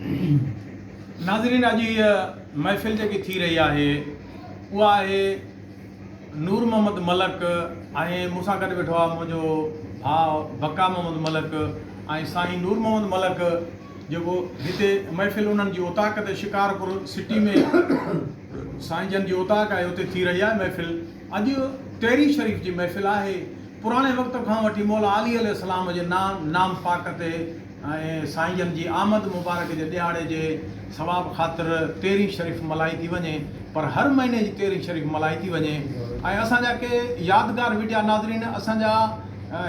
नाज़रीन, अॼु इहा महफ़िल जेकी थी रही आहे उहा आहे नूर मोहम्मद मलक ऐं मूंसां गॾु वेठो आहे मुंहिंजो भाउ बका मोहम्मद मलक ऐं साईं नूर मोहम्मद मलक, जेको हिते महफ़िल उन्हनि जी ओताक ते शिकारपुर सिटी में साईं जन जी ओताक आहे, उते थी रही आहे महफ़िल। अॼु तेरी शरीफ़ जी महफ़िल आहे। पुराणे वक़्त खां वठी मौला अली अलैहिस्सलाम जे नाम पाक ते ऐं साईं जन जी आमद मुबारक जे ॾियारे जे सवाब ख़ातिर तेरी शरीफ़ मल्हाई थी वञे, पर हर महीने जी तेरी शरीफ़ मल्हाई थी वञे। ऐं असांजा के यादगार वीडिया नाज़रीन असांजा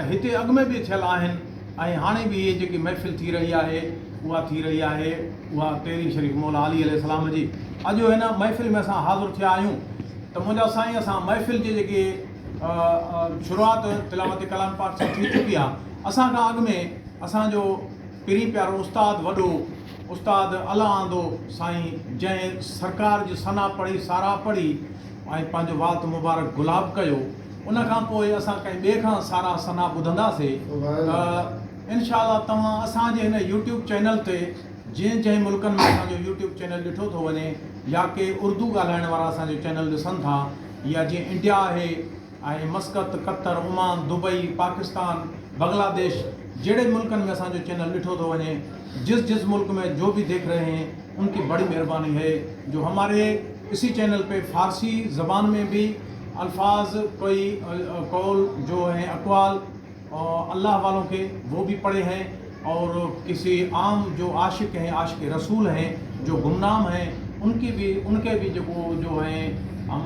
हिते अॻु में बि थियल आहिनि ऐं हाणे बि इहे जेकी महफ़िल थी रही आहे उहा तेरी शरीफ़ मौला अली अलैहिस्सलाम जी। अॼु हिन महफ़िल में असां हाज़िर थिया आहियूं त मुंहिंजा साईं असां महफ़िल जी जेकी शुरूआति तिलावत कलाम पाक सां थी चुकी आहे। असां खां अॻु में असांजो पिरी प्यारो उस्ताद वॾो उस्ताद अला आंदो साईं, जंहिं सरकार जी सना पढ़ी सारा पढ़ी ऐं पंहिंजो वात मुबारक गुलाब कयो, उन खां पोइ असां कंहिं ॿिए खां सारा सना ॿुधंदासीं त इनशाअल्लाह तव्हां असांजे हिन यूट्यूब चैनल ते जंहिं मुल्कनि में असांजो यूट्यूब चैनल ॾिठो थो वञे या के उर्दू ॻाल्हाइण वारा असांजो चैनल ॾिसनि था, या जीअं इंडिया आहे ऐं मस्कत, Qatar, Oman, Dubai, Pakistan, Bangladesh जहिड़े मुल्कनि में असांजो चैनल ॾिठो थो वञे, जिस मुल्क में जो भी देख रहे हैं उनकी बड़ी मेहरबानी है जो हमारे इसी चैनल पे फ़ारसी ज़बान में भी अल्फाज कोई कौल जो हैं अक़वाल अल्लाह वालों के वो भी पढ़े हैं, और किसी आम जो आशिक हैं, आशिक रसूल हैं, जो गुमनाम हैं, उनके भी जो हैं हम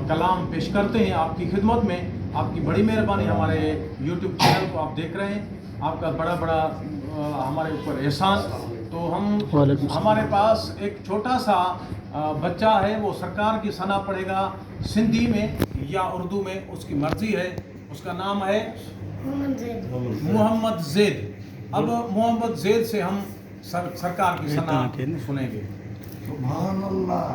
कलाम पेश करते हैं आपकी खिदमत में। आपकी बड़ी मेहरबानी, हमारे यूट्यूब चैनल को आप देख रहे हैं, आपका बड़ा हमारे ऊपर एहसान। तो हमारे पास एक छोटा सा बच्चा है, वो सरकार की सना पढ़ेगा सिंधी में या उर्दू में, उसकी मर्जी है। उसका नाम है मोहम्मद ज़ैद। अब मोहम्मद ज़ैद से हम सरकार की सना सुनेंगे। सुभान अल्लाह।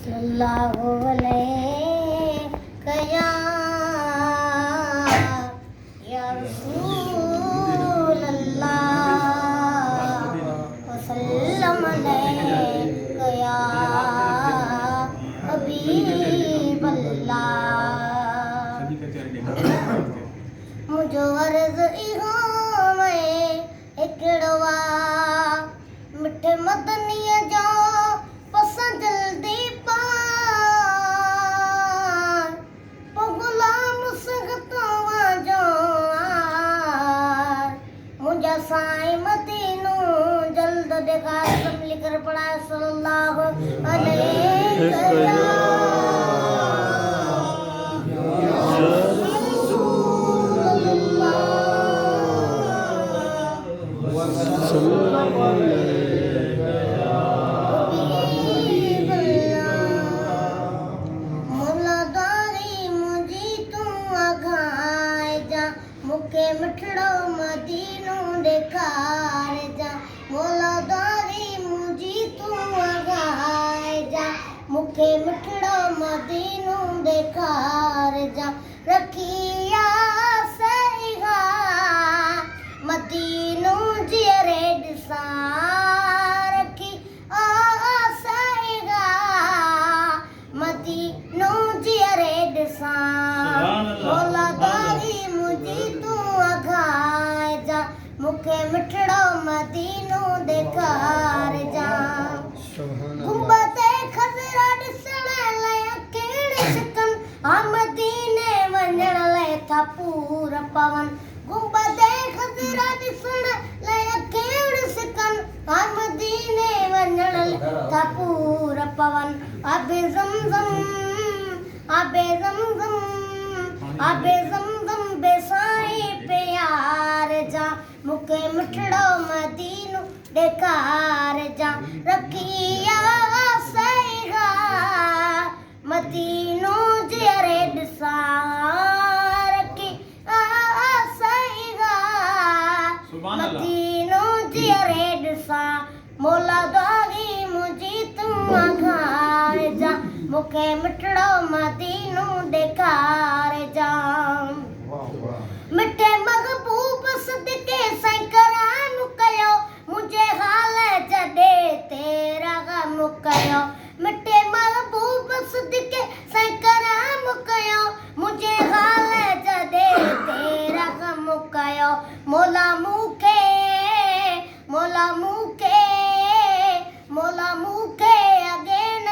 सल्लल्लाहु अलैहि या रसूल अल्लाह वसल्लम अलैहि या हबीब अल्लाह। मुझो अर्ज़ इहो में हिकिड़वा मिठे मदनीअ जो पसंद जल्दी साईं मदीनो जल्द देखा सब लिखकर पढ़ा सल्लल्लाहु अलैहि मुखे मिठड़ो मदीनो देखार जा, मौला दारी मुझी तू अगाए जा, मुखे मिठड़ो मदीनो देखार जा। रखिया सईगा मदीनो जियरे ॾिसा, रखी सईगा मदीनो जियरे ॾिसा, मौला दारी मुझी तू अगाए जा, मुखे मिठड़ो मदीनो देखार जा। गुंबदे खज़रा ॾिसण लाइ कहिड़ी शिकन, मदीने वञण लाइ था पूर पवन। गुंबदे खज़रा ॾिसण लाइ कहिड़ी शिकन, मदीने वञण लाइ था पूर पवन। आबे ज़मज़म आबे ज़मज़म आबे ज़मज़म बेसाई प्यार जा, मुखे मिठड़ो मदीनो देखार जा। रखिया सईगा मदीनो जियरे ॾिसा, रखी सईगा मदीनो जियरे ॾिसा, मौला दारी मुझी तू अगार जा, मुखे मिठड़ो मदीनो देखार जा। मिठे मक़बूल मौला मूंखे अॻे न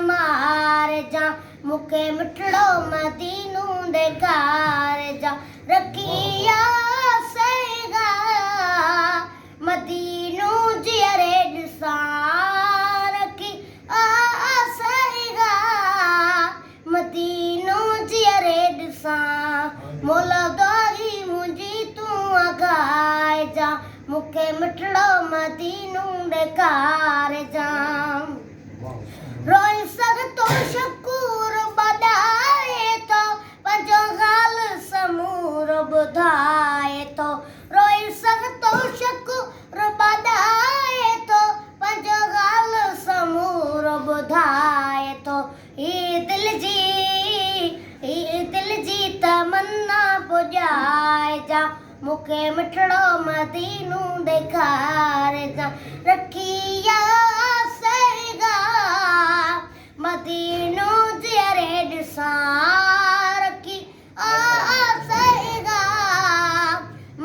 मार जा मूंखे मिठड़ो मदीनो ॾेखार जा रखिया सैगा मदीनो जीअरे ॾिसां रखी सैगा मदीनो जीअरे ॾिसां मौला दारी मुंहिंजी तूं अघाए जा मूंखे मिठड़ो मदीनो ॾेखार जा रोई सघतो शकूर बधाए थो पंहिंजो ॻाल समूर ॿुधाए थो रोई सघतो शकूर बधाए थो पंहिंजो ॻाल समूर ॿुधाए थो ही दिल जी तमन्ना पुॼाए जा मूंखे मिठड़ो मदीनो ॾेखार जा रखिया सैगा मदीनो जीअरे ॾिसां रखी सैगा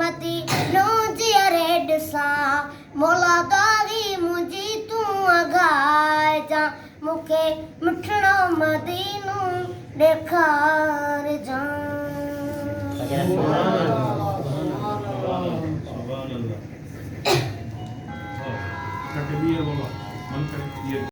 मदीनो जीअरे ॾिसां मौला दारी मुंहिंजी तूं अघाए जा मूंखे मिठड़ो मदीनो ॾेखार जा कटे भी है बाबा मन करे